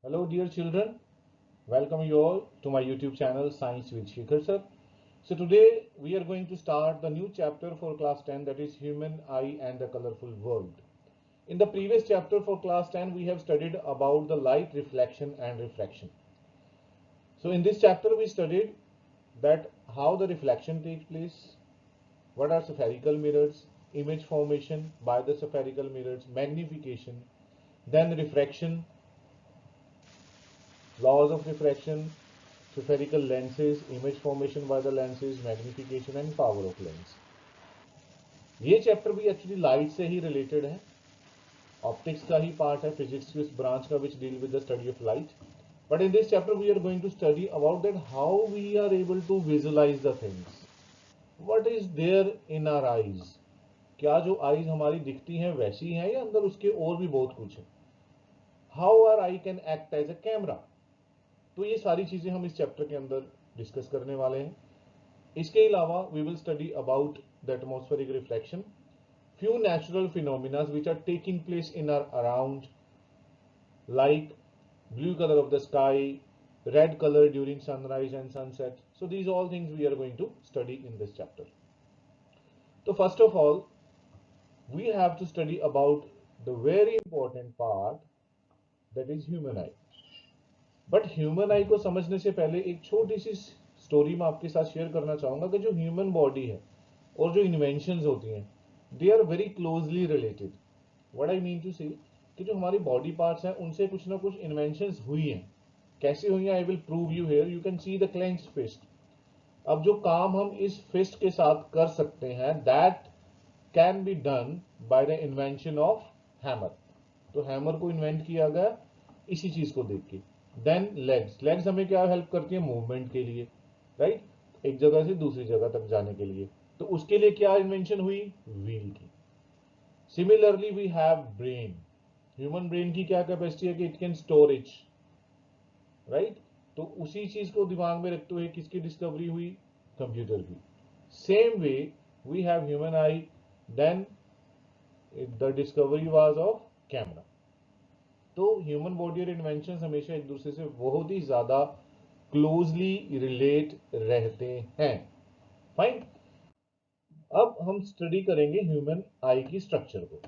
Hello dear children, welcome you all to my YouTube channel Science with Shikhar sir. So today we are going to start the new chapter for class 10, that is Human Eye and the Colorful World. In the previous chapter for class 10 we have studied about the light reflection and refraction. So in this chapter we studied that how the reflection takes place, what are spherical mirrors, image formation by the spherical mirrors, magnification, then refraction, laws of refraction, spherical lenses, image formation by the lenses, magnification and power of lens. ये chapter भी actually light से ही related है, optics का ही part है, physics की उस branch का which deal with the study of light. But in this chapter we are going to study about that how we are able to visualise the things. What is there in our eyes. क्या जो eyes हमारी दिखती हैं वैसी हैं या अंदर उसके और भी बहुत कुछ है. How our eye can act as a camera. तो ये सारी चीजें हम इस चैप्टर के अंदर डिस्कस करने वाले हैं. इसके अलावा we will study about the atmospheric reflection, few natural phenomena which are taking place in our around, like blue color of the sky, red color during sunrise and sunset. So these all things we are going to study in this chapter. So first of all we have to study about the very important part, that is human eye. But human आई को समझने से पहले एक छोटी सी story मैं आपके साथ share करना चाहूंगा कि जो ह्यूमन बॉडी है और जो इन्वेंशंस होती हैं they are very closely related. What I mean to say कि जो हमारी बॉडी पार्ट्स हैं उनसे कुछ ना कुछ इन्वेंशंस हुई हैं. कैसे हुई हैं I will prove you here. You can see the clenched fist. अब जो काम हम इस फिस्ट के साथ कर सकते हैं that can be done by the invention of hammer. तो हैमर को इन्वेंट किया गया इसी चीज को देख के. Then legs. लेग्स हमें क्या हेल्प करती है मूवमेंट के लिए, राइट, एक जगह से दूसरी जगह तक जाने के लिए. तो उसके लिए क्या इन्वेंशन हुई, व्हील की. Similarly we have brain. Human brain की क्या कैपेसिटी है कि इट कैन स्टोरेज, राइट. तो उसी चीज को दिमाग में रखते हुए किसकी डिस्कवरी हुई, कंप्यूटर की. Same way we have human eye, then the discovery was of camera. तो ह्यूमन बॉडी और इन्वेंशन हमेशा एक दूसरे से बहुत ही ज्यादा क्लोजली रिलेट रहते हैं. फाइन. अब हम स्टडी करेंगे ह्यूमन आई की स्ट्रक्चर को.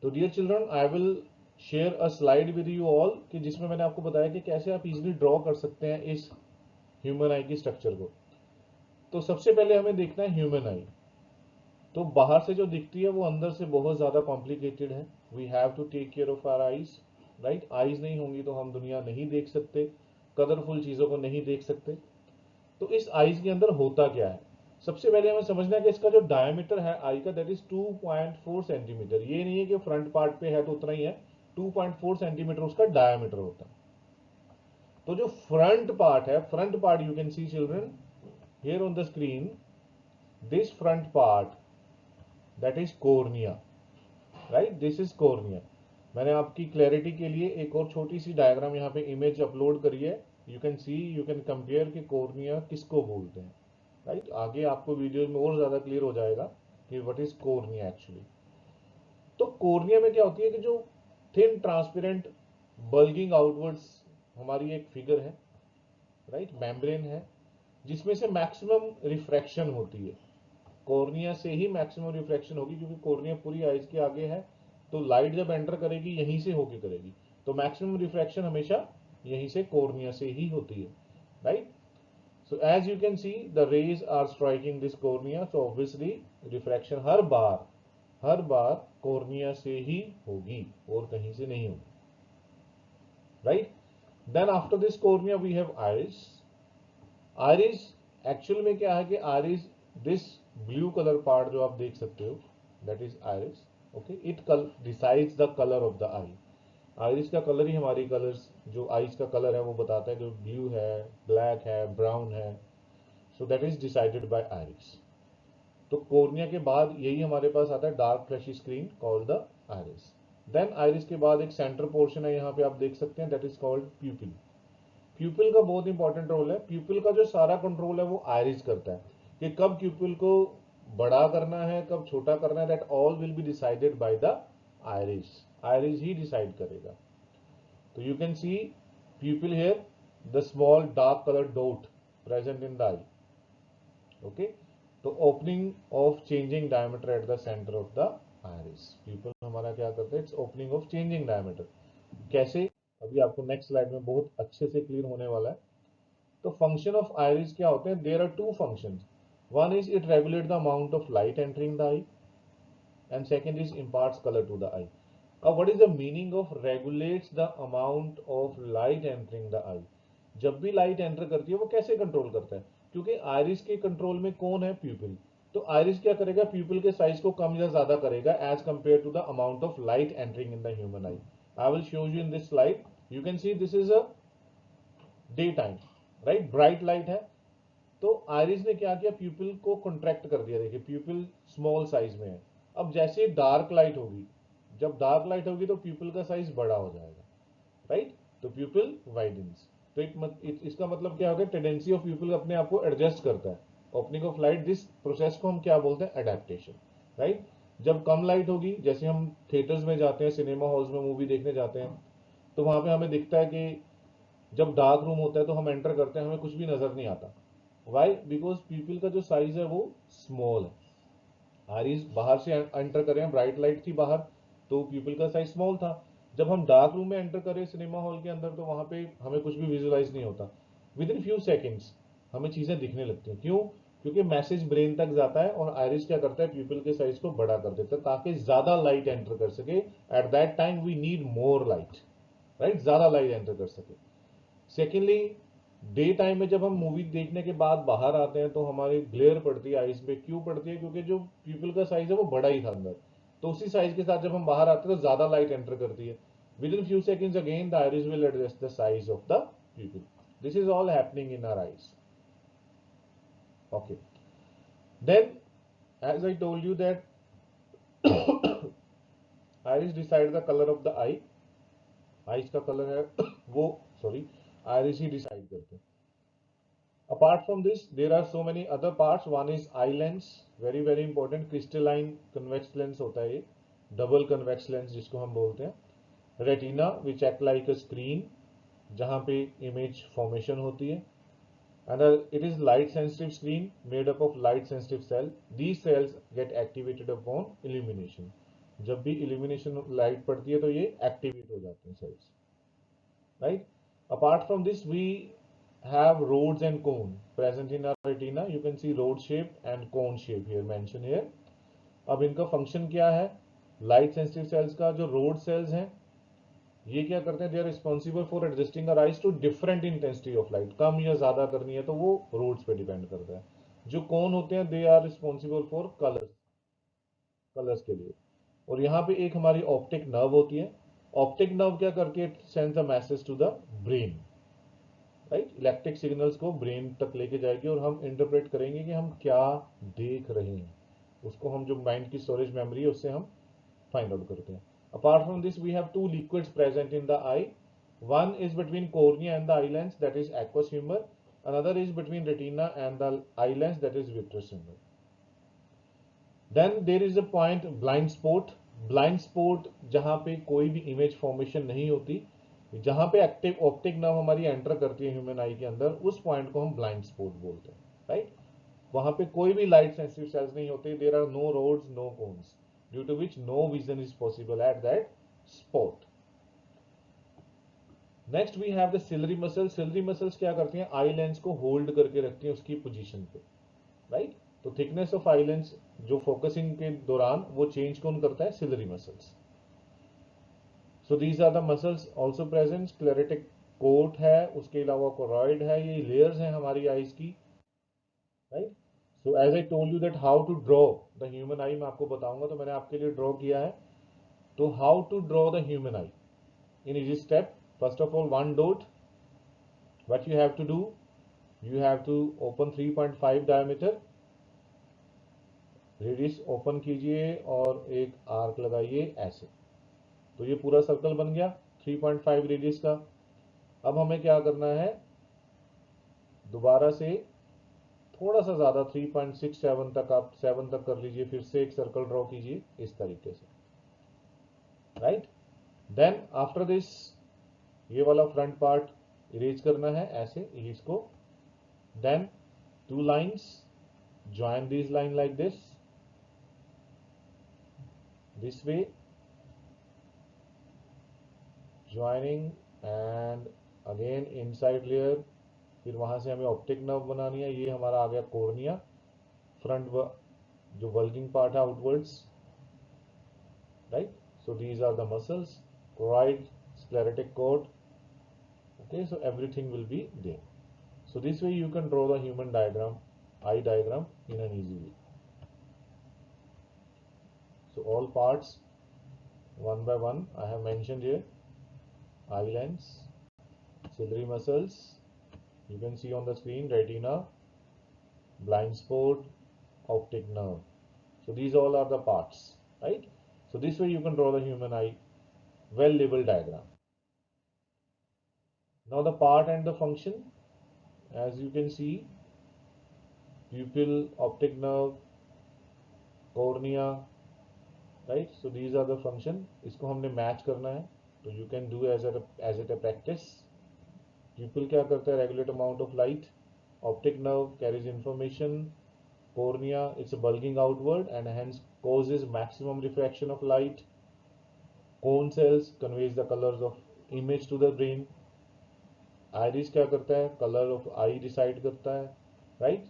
तो dear children I will share a slide with you all कि जिसमें मैंने आपको बताया कि कैसे आप इजीली ड्रॉ कर सकते हैं इस ह्यूमन आई की स्ट्रक्चर को. तो सबसे पहले हमें देखना है ह्यूमन आई. तो बाहर से जो दिखती है वो अंदर से बहुत ज्यादा कॉम्प्लिकेटेड है. We have to take care of our eyes, right. Eyes नहीं होंगी तो हम दुनिया नहीं देख सकते, कलरफुल चीजों को नहीं देख सकते. तो इस आईज के अंदर होता क्या है, सबसे पहले हमें समझना है कि इसका जो डायमीटर है आई का दैट इज 2.4 सेंटीमीटर. ये नहीं है कि फ्रंट पार्ट पे है तो उतना ही है, 2.4 सेंटीमीटर उसका डायमीटर होता है. तो जो फ्रंट पार्ट है, front part you can C children here on the screen, this front part that is cornea, right. This is cornea. मैंने आपकी क्लैरिटी के लिए एक और छोटी सी डायग्राम यहाँ पे इमेज अपलोड करी है. You can C, you can compare कि कॉर्निया किसको बोलते हैं, राइट. आगे आपको वीडियो में और ज्यादा क्लियर हो जाएगा कि व्हाट इज कॉर्निया एक्चुअली. तो कॉर्निया में क्या होती है कि जो थिन ट्रांसपेरेंट बल्गिंग आउटवर्ड्स हमारी एक फिगर है, राइट, मेम्ब्रेन है जिसमें से मैक्सिमम रिफ्रैक्शन होती है. कॉर्निया से ही मैक्सिमम रिफ्रैक्शन होगी क्योंकि कॉर्निया पूरी आइज के आगे है. तो लाइट जब एंटर करेगी यहीं से होके करेगी, तो मैक्सिमम रिफ्रैक्शन हमेशा यहीं से कॉर्निया से ही होती है, right. So as you can see the rays are striking this cornea, so obviously refraction हर बार कॉर्निया से ही होगी और कहीं से नहीं होगी, राइट. Then after this cornea we have iris. Iris actual में क्या है कि iris, this blue colour part जो आप देख सकते हो that is iris. Okay, it decides the colour of the eye. Iris का कलर ही हमारी कलर्स, जो आइज का कलर है वो बताता है कि ब्लू है, ब्लैक है, ब्राउन है. So that is decided by iris. तो कॉर्निया के बाद यही हमारे पास आता है dark flashy screen called the iris. Then iris के बाद एक सेंटर पोर्शन है, यहाँ पे आप देख सकते हैं, दैट इज कॉल्ड प्यूपिल. प्यूपिल का बहुत इंपॉर्टेंट रोल है. प्यूपिल का जो सारा कंट्रोल है वो आइरिस करता है कि कब प्यूपिल को बड़ा करना है, कब छोटा करना है. That all will be decided by the iris. Iris he decide करेगा. तो you can C pupil here, the small dark colored dot present in the eye. Okay, तो opening of changing diameter at the center of the iris. pupil हमारा क्या करता है, it's opening of changing diameter. कैसे, अभी आपको next slide में बहुत अच्छे से क्लियर होने वाला है. तो फंक्शन ऑफ आयरिस क्या होते हैं, there are two functions. One is it regulate the amount of light entering the eye, and second is imparts colour to the eye. अब what is the meaning of regulates the amount of light entering the eye. जब भी light enter करती है वो कैसे control करता है, क्योंकि आयरिस के कंट्रोल में कौन है, प्यूपिल. तो आयरिस क्या करेगा, प्यूपिल के साइज को कम या ज्यादा करेगा as compare to the amount of light entering in the human eye. I will show you in this slide. You can see this is a day time, right, bright light है. तो iris ने क्या किया, प्यूपिल को contract कर दिया. देखिए प्यूपिल small size में है. अब जैसे डार्क लाइट होगी, जब डार्क लाइट होगी तो प्यूपिल का साइज बड़ा हो जाएगा, राइट. तो प्यूपिल वाइडन्स. तो इसका मतलब क्या होगा, टेंडेंसी ऑफ प्यूपिल अपने आप को एडजस्ट करता है. Opening of light, this process को हम क्या बोलते हैं, एडेप्टेशन, राइट. जब कम लाइट होगी, जैसे हम थिएटर्स में जाते हैं, सिनेमा हॉल्स में मूवी देखने जाते हैं, तो वहां पे हमें दिखता है कि जब डार्क रूम होता है तो हम एंटर करते हैं, हमें कुछ भी नजर नहीं आता. वाई, बिकॉज प्यूपिल का जो साइज है वो स्मॉल है. आइरिस बाहर से एंटर करें, ब्राइट लाइट थी बाहर, तो प्यूपिल का साइज स्मॉल था. जब हम डार्क रूम में एंटर करें सिनेमा हॉल के अंदर, तो वहां पे हमें कुछ भी विजुअलाइज नहीं होता. विद इन फ्यू सेकेंड्स हमें चीजें दिखने लगती हैं. क्यों, क्योंकि मैसेज ब्रेन तक जाता है और आइरिस क्या करता है, प्यूपिल के साइज को बड़ा कर देता है ताकि ज्यादा लाइट एंटर कर सके. At that time we need more light, right, ज्यादा लाइट एंटर कर सके. सेकेंडली, डे टाइम में जब हम मूवी देखने के बाद बाहर आते हैं तो हमारी ग्लेयर पड़ती है आइस पे. क्यों पड़ती है, क्योंकि जो प्यूपिल का साइज है वो बड़ा ही था अंदर. तो उसी साइज के साथ जब हम बाहर आते हैं तो ज्यादा लाइट एंटर करती है. Within few seconds again the iris will adjust the size of the pupil. This is all happening in our eyes. Okay, then as I told you that iris decide the colour of the eye. Eyes का colour है वो, sorry, iris ही decide करते हैं. Apart from this, there are so many other parts. One is eye lens, very very important. Crystalline convex lens होता है ये, double convex lens जिसको हम बोलते हैं. Retina, which act like a screen, जहाँ पे image formation होती है. And it is light sensitive screen made up of light sensitive cell. These cells get activated upon illumination. जब भी illumination light पड़ती है तो ये activate हो जाते हैं cells, right? Apart from this, we have rods and cone present in our retina. You can see rod shape and cone shape here mentioned here. अब इनका फंक्शन क्या है, लाइट सेंसिटिव सेल्स का जो रोड सेल्स हैं ये क्या करते हैं, they are responsible for adjusting our eyes to different intensity of light. कम या ज्यादा करनी है तो वो रोड्स पे डिपेंड करता है. जो कोन होते हैं they are responsible for colours, colours के लिए. और यहाँ पे एक हमारी ऑप्टिक नर्व होती है. ऑप्टिक नर्व क्या करके sends a message to the brain, right. Electric signals को ब्रेन तक लेके जाएगी और हम इंटरप्रेट करेंगे कि हम क्या देख रहे हैं. उसको हम जो माइंड की स्टोरेज मेमोरी है उससे हम फाइंड आउट करते हैं. Apart from this we have two liquids present in the eye. One is between cornea and the eye lens, that is aqueous humour. Another is between retina and the eye lens, that is vitreous humour. Then there is a point blind spot. Blind spot जहां पे कोई भी image formation नहीं होती, जहां पे active optic nerve हमारी enter करती है ह्यूमन आई के अंदर, उस पॉइंट को हम ब्लाइंड स्पॉट बोलते हैं, राइट. वहां पे कोई भी लाइट सेंसिटिव सेल्स नहीं होते. There are no rods, no cones, due to which no vision is possible at that spot. Next we have the ciliary muscles. Ciliary muscles क्या करती हैं, आई लेंस को होल्ड करके रखती हैं उसकी पोजीशन पे, राइट. तो थिकनेस ऑफ आई लेंस जो फोकसिंग के दौरान वो चेंज कौन करता है, ciliary muscles. So these are the muscles also present. Sclerotic coat है, उसके अलावा कोरॉइड है, ये लेयर्स हैं हमारी आईज की, right. So as I told you that how to draw the human eye, मैं आपको बताऊंगा. तो मैंने आपके लिए ड्रॉ किया है. तो how to draw the human eye in easy step. First of all, one dot. What you have to do, you have to open 3.5 diameter, radius open कीजिए और एक आर्क लगाइए ऐसे. तो ये पूरा सर्कल बन गया 3.5 रेडियस का. अब हमें क्या करना है, दोबारा से थोड़ा सा ज्यादा 3.67 तक, आप 7 तक कर लीजिए, फिर से एक सर्कल ड्रॉ कीजिए इस तरीके से, राइट. देन आफ्टर दिस ये वाला फ्रंट पार्ट इरेज करना है ऐसे इसको, then 2 lines, join these line like this way, joining and again inside layer, फिर वहां से हमें ऑप्टिक नर्व बनानी है, ये हमारा आ गया कॉर्निया, फ्रंट जो वर्किंग पार्ट है outwards, right. So these are the muscles, choroid, sclerotic cord. Okay, so everything will be there. So this way you can draw the human diagram, eye diagram in an easy way. So all parts one by one I have mentioned here. Eye lens, ciliary muscles, you can see on the screen, retina, blind spot, optic nerve. So these all are the parts, right? So this way you can draw the human eye well labeled diagram. Now the part and the function, as you can see, pupil, optic nerve, cornea, right? So these are the function. इसको हमने match करना है, तो you can do as it a practice. Pupil क्या करता है? Regulate amount of light. Optic nerve carries information. Cornea, it's bulging outward and hence causes maximum refraction of light. Cone cells conveys the colors of image to the brain. Iris क्या करता है? Color of eye decide करता है, right?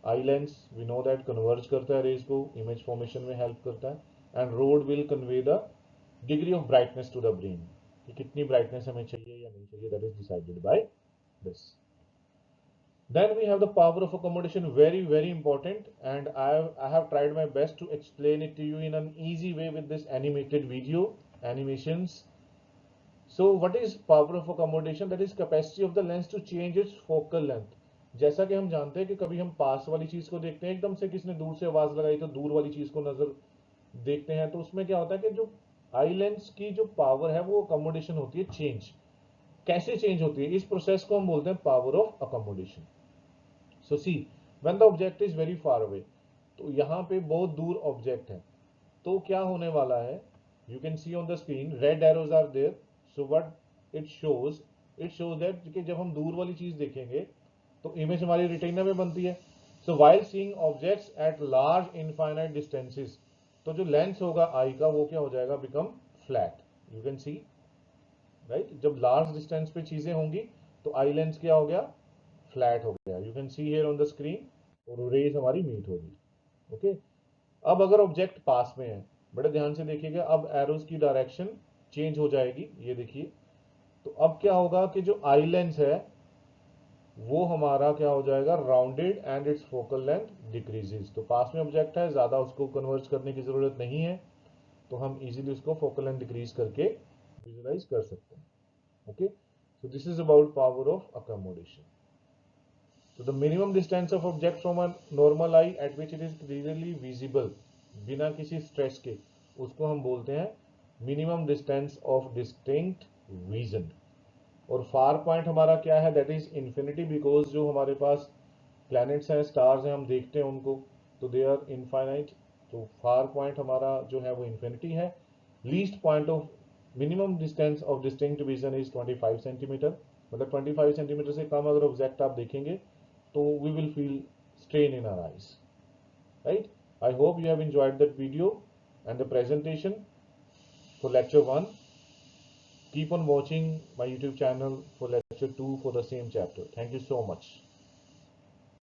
Eye lens, we know that converge करता है rays को, image formation में help करता है. And rod will convey the degree of brightness to the brain. कि कितनी brightness हमें चाहिए या नहीं चाहिए, that is decided by this. Then we have the power of accommodation, very important, and I have tried my best to explain it to you in an easy way with this animated video animations. So what is power of accommodation? That is capacity of the lens to change its focal length. जैसा कि हम जानते हैं कि कभी हम पास वाली चीज को देखते हैं, एकदम से किसने दूर से आवाज लगाई तो दूर वाली चीज को नजर देखते हैं, तो उसमें क्या होता है कि जो आई लेंस की जो पावर है वो अकोमोडेशन होती है, चेंज. कैसे चेंज होती है, इस प्रोसेस को हम बोलते हैं power of accommodation. So see, when the object is very far away, तो यहाँ पे बहुत दूर ऑब्जेक्ट है, तो क्या होने वाला है, you can see on the screen red arrows are there. So what it shows that कि जब हम दूर वाली चीज देखेंगे तो इमेज हमारी रेटिना में बनती है. सो while seeing objects at large infinite distances, तो जो लेंस होगा आई का वो क्या हो जाएगा, become flat. You can C, right, जब लार्ज डिस्टेंस पे चीजें होंगी तो आई लेंस क्या हो गया, फ्लैट हो गया. You can see here on the screen, और रेज हमारी मीट होगी. ओके, अब अगर ऑब्जेक्ट पास में है, बड़े ध्यान से देखिएगा, अब एरोज की डायरेक्शन चेंज हो जाएगी, ये देखिए. तो अब क्या होगा कि जो आई लेंस है वो हमारा क्या हो जाएगा, rounded, and it's focal length decreases. तो पास में ऑब्जेक्ट है, ज्यादा उसको कन्वर्ज करने की जरूरत नहीं है, तो हम इजीली उसको फोकल लेंथ डिक्रीज करके विजुलाइज कर सकते हैं. Okay, so this is about power of accommodation. So the minimum distance of object from a normal eye at which it is clearly visible, बिना किसी स्ट्रेस के, उसको हम बोलते हैं minimum distance of distinct vision. और फार पॉइंट हमारा क्या है, दैट इज इंफिनिटी, बिकॉज जो हमारे पास प्लैनेट्स हैं, स्टार्स हैं, हम देखते हैं उनको, तो दे आर इनफाइनाइट. तो फार पॉइंट हमारा जो है वो इंफिनिटी है. Least point of minimum distance of distinct vision is 25 centimetre. मतलब 25 सेंटीमीटर से कम अगर ऑब्जेक्ट आप देखेंगे तो we will feel strain in our eyes, right? I hope you have enjoyed that video and the presentation for lecture 1. Keep on watching my YouTube channel for lecture 2 for the same chapter. Thank you so much.